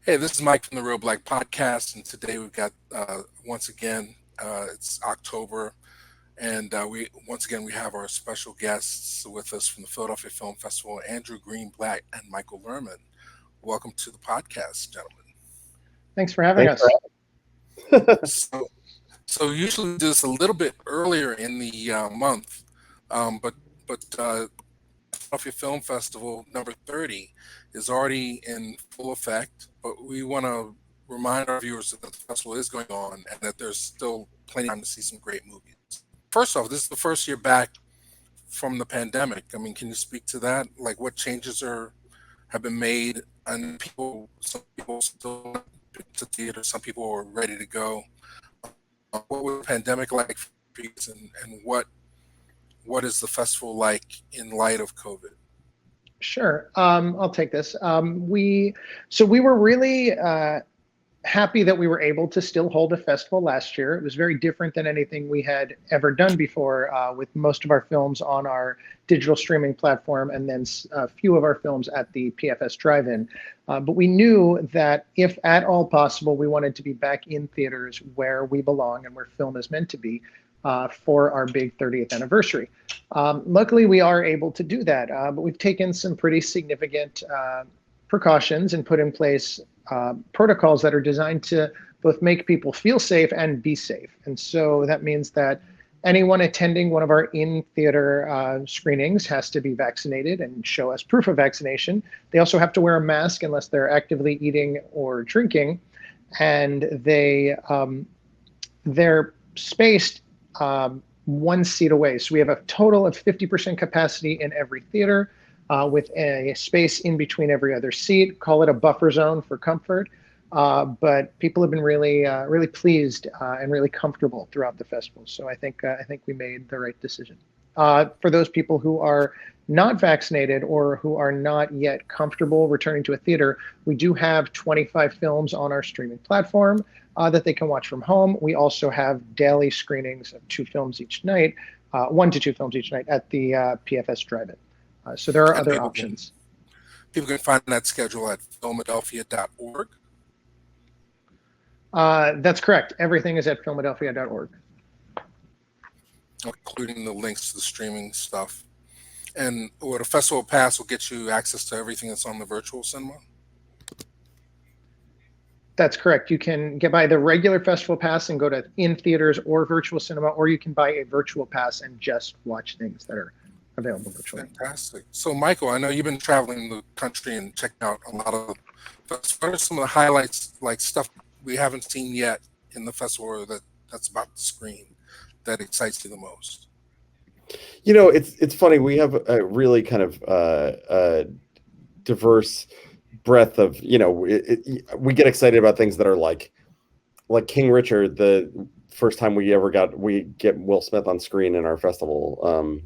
Hey, this is Mike from the Real Black Podcast, and today we've got once again it's October, and we once again we have our special guests with us from the Philadelphia Film Festival, Andrew Greenblatt and Michael Lerman. Welcome to the podcast, gentlemen. Thanks for having Thanks us. So, so usually we do this a little bit earlier in the month, but Philadelphia Film Festival number 30 is already in full effect, but we want to remind our viewers that the festival is going on and that there's still plenty of time to see some great movies. First off, this is the first year back from the pandemic. I mean, can you speak to that? Like, what changes have been made, and some people still to theater, some people are ready to go. What was the pandemic like for you, and what is the festival like in light of COVID? Sure. I'll take this. We were really happy that we were able to still hold a festival last year. It was very different than anything we had ever done before, with most of our films on our digital streaming platform and then a few of our films at the PFS Drive-In. But we knew that if at all possible, we wanted to be back in theaters where we belong and where film is meant to be, for our big 30th anniversary. Luckily, we are able to do that, but we've taken some pretty significant precautions and put in place protocols that are designed to both make people feel safe and be safe. And so that means that anyone attending one of our in-theater screenings has to be vaccinated and show us proof of vaccination. They also have to wear a mask unless they're actively eating or drinking, and they're spaced one seat away. So we have a total of 50% capacity in every theater, with a space in between every other seat. Call it a buffer zone for comfort. But people have been really pleased and really comfortable throughout the festival. So I think we made the right decision. For those people who are not vaccinated or who are not yet comfortable returning to a theater, we do have 25 films on our streaming platform that they can watch from home. We also have daily screenings of 2 films each night, 1 to 2 films each night at the PFS Drive-In. So there are And other options. People can find that schedule at philadelphia.org. That's correct. Everything is at philadelphia.org. Including the links to the streaming stuff. And what a festival pass will get you access to everything that's on the virtual cinema. That's correct. You can buy the regular festival pass and go to in theaters or virtual cinema, or you can buy a virtual pass and just watch things that are available virtually. Fantastic. So, Michael, I know you've been traveling the country and checking out a lot of. What are some of the highlights, like stuff we haven't seen yet in the festival, or that's about to screen, that excites you the most? You know, it's funny. We have a really kind of diverse breadth of, we get excited about things that are like King Richard, the first time we get Will Smith on screen in our festival.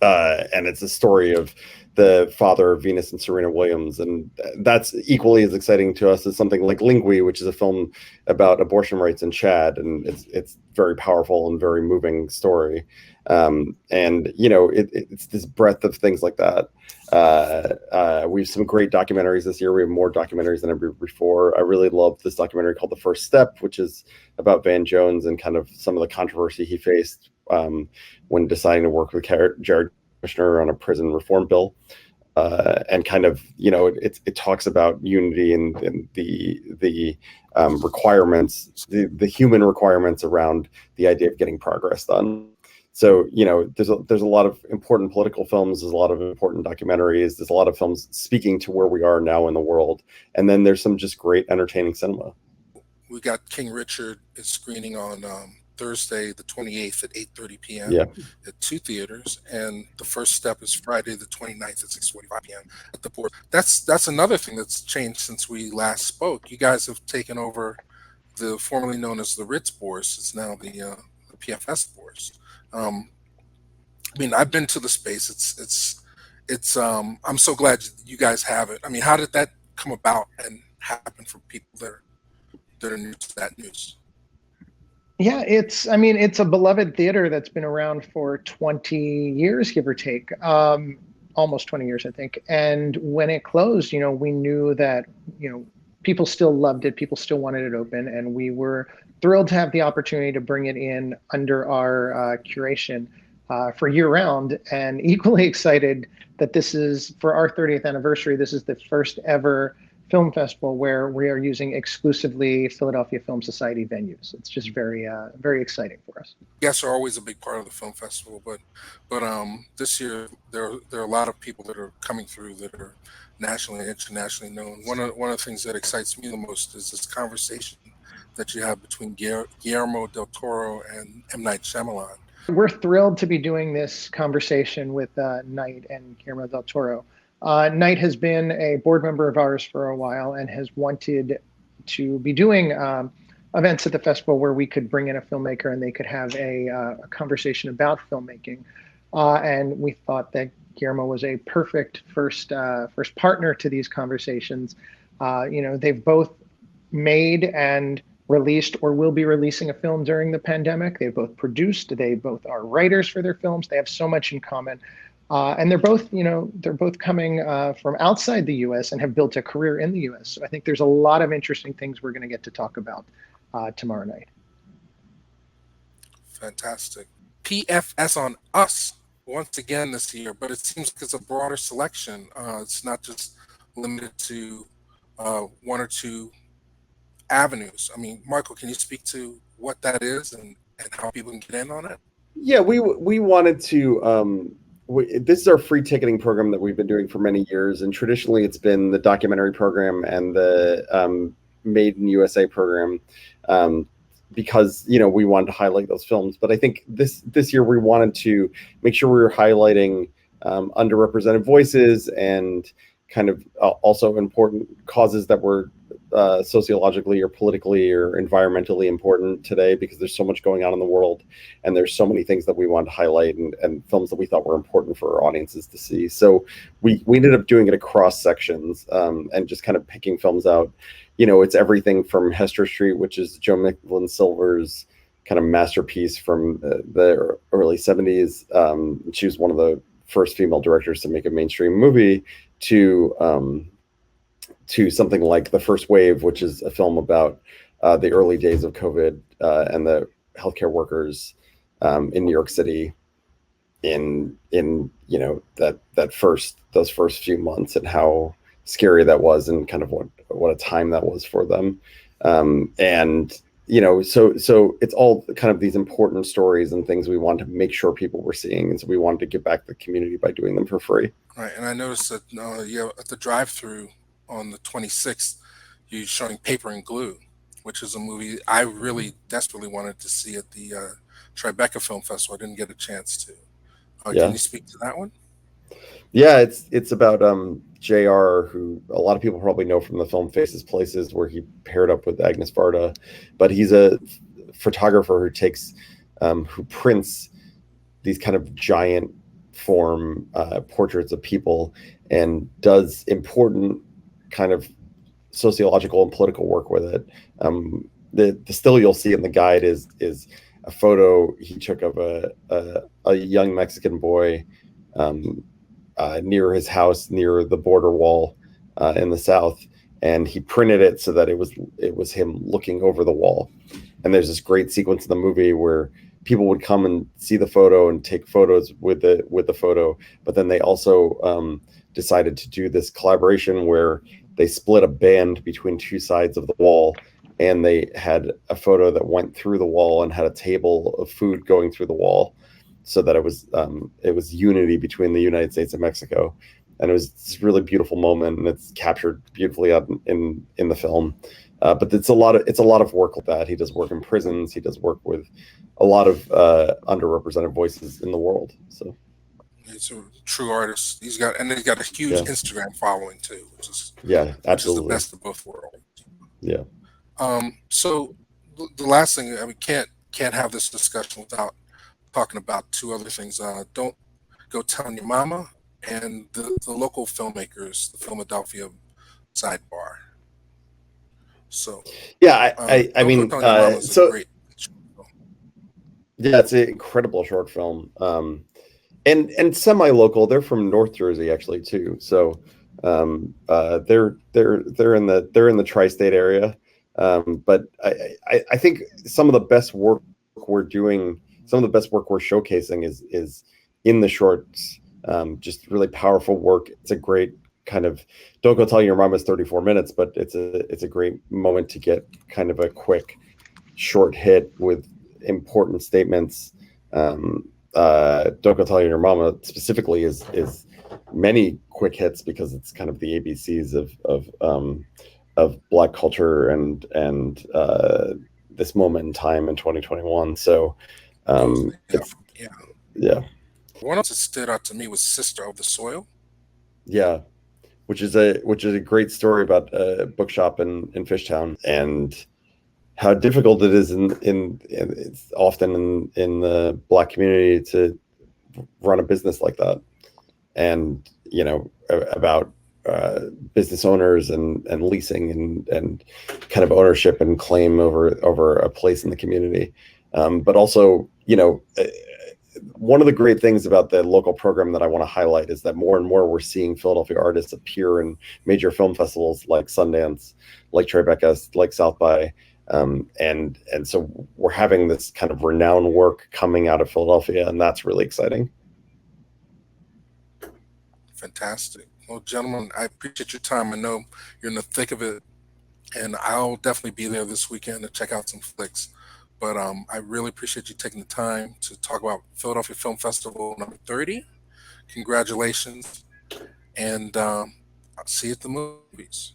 And it's a story of the father of Venus and Serena Williams, and that's equally as exciting to us as something like Lingui, which is a film about abortion rights in Chad, and it's very powerful and very moving story. And it's this breadth of things like that. We have some great documentaries this year. We have more documentaries than ever before. I really love this documentary called The First Step, which is about Van Jones and kind of some of the controversy he faced when deciding to work with Jared Kushner on a prison reform bill. And kind of, it talks about unity and the requirements, the human requirements around the idea of getting progress done. So, there's a lot of important political films, there's a lot of important documentaries, there's a lot of films speaking to where we are now in the world. And then there's some just great entertaining cinema. We got King Richard is screening on Thursday, the 28th at 8:30 p.m. Yeah. at 2 theaters, and The First Step is Friday, the 29th at 6:45 p.m. at the Port. That's another thing that's changed since we last spoke. You guys have taken over the formerly known as the Ritz Bourse. It's now the PFS Bourse. I mean, I've been to the space. It's I'm so glad you guys have it. I mean, how did that come about and happen for people that are new to that news? Yeah, it's a beloved theater that's been around for 20 years, give or take, almost 20 years, I think. And when it closed, we knew that, people still loved it. People still wanted it open, and we were thrilled to have the opportunity to bring it in under our curation for year round, and equally excited that this is, for our 30th anniversary, this is the first ever film festival where we are using exclusively Philadelphia Film Society venues. It's just very, very exciting for us. Guests are always a big part of the film festival, but this year there are a lot of people that are coming through that are nationally and internationally known. One of the things that excites me the most is this conversation that you have between Guillermo del Toro and M. Night Shyamalan. We're thrilled to be doing this conversation with Night and Guillermo del Toro. Night has been a board member of ours for a while and has wanted to be doing events at the festival where we could bring in a filmmaker and they could have a conversation about filmmaking. And we thought that Guillermo was a perfect first partner to these conversations. They've both made and released or will be releasing a film during the pandemic. They've both produced, they both are writers for their films. They have so much in common. And they're both coming from outside the US and have built a career in the US. So I think there's a lot of interesting things we're going to get to talk about tomorrow night. Fantastic. PFS on Us once again this year, but it seems like it's a broader selection. It's not just limited to one or two avenues. I mean, Michael, can you speak to what that is and how people can get in on it? Yeah, we wanted to. This is our free ticketing program that we've been doing for many years, and traditionally it's been the documentary program and the Made in USA program, because we wanted to highlight those films. But I think this year we wanted to make sure we were highlighting underrepresented voices and kind of also important causes that were sociologically or politically or environmentally important today, because there's so much going on in the world and there's so many things that we wanted to highlight and films that we thought were important for our audiences to see. So we ended up doing it across sections and just kind of picking films out. It's everything from Hester Street, which is Joe Micklin Silver's kind of masterpiece from the early 70s. She was one of the first female directors to make a mainstream movie, to something like The First Wave, which is a film about the early days of COVID and the healthcare workers in New York City in those first few months, and how scary that was, and kind of what a time that was for them. So it's all kind of these important stories and things we wanted to make sure people were seeing, and so we wanted to give back to the community by doing them for free. Right, and I noticed that at the drive-through on the 26th, you're showing Paper and Glue, which is a movie I really desperately wanted to see at the Tribeca Film Festival. I didn't get a chance to. Can you speak to that one? Yeah, it's about JR, who a lot of people probably know from the film Faces Places, where he paired up with Agnes Varda, but he's a photographer who prints these kind of giant form portraits of people and does important kind of sociological and political work with it. The still you'll see in the guide is a photo he took of a young Mexican boy near his house, near the border wall in the South, and he printed it so that it was him looking over the wall. And there's this great sequence in the movie where people would come and see the photo and take photos with the photo, but then they also decided to do this collaboration where they split a band between two sides of the wall, and they had a photo that went through the wall and had a table of food going through the wall, so that it was unity between the United States and Mexico. And it was this really beautiful moment, and it's captured beautifully in the film. But it's a lot of work like that. He does work in prisons. He does work with a lot of underrepresented voices in the world. So he's a true artist. He's got a huge Instagram following too, which is absolutely. Which is the best of both worlds. Yeah. So the last thing, I mean, can't have this discussion without talking about two other things. Don't Go Telling Your Mama and the local filmmakers, the Philadelphia Sidebar. So I mean, great. Yeah, it's an incredible short film, and semi-local. They're from North Jersey actually too. So They're in the tri-state area, but I think some of the best work we're doing, some of the best work we're showcasing is in the shorts. Just really powerful work. It's a great kind of, don't go tell your mom it's 34 minutes, but it's a great moment to get kind of a quick short hit with important statements. Don't go tell your mama specifically is many quick hits because it's kind of the ABCs of Black culture and this moment in time in 2021. So it's Yeah. yeah. One of the stood out to me was Sister of the Soil. Yeah, which is a great story about a bookshop in Fishtown and how difficult it is it's often in the Black community to run a business like that, and about business owners and leasing and kind of ownership and claim over a place in the community, but also one of the great things about the local program that I want to highlight is that more and more we're seeing Philadelphia artists appear in major film festivals like Sundance, like Tribeca, like South by, and so we're having this kind of renowned work coming out of Philadelphia, and that's really exciting. Fantastic. Well, gentlemen, I appreciate your time. I know you're in the thick of it, and I'll definitely be there this weekend to check out some flicks. But I really appreciate you taking the time to talk about Philadelphia Film Festival number 30. Congratulations, and I'll see you at the movies.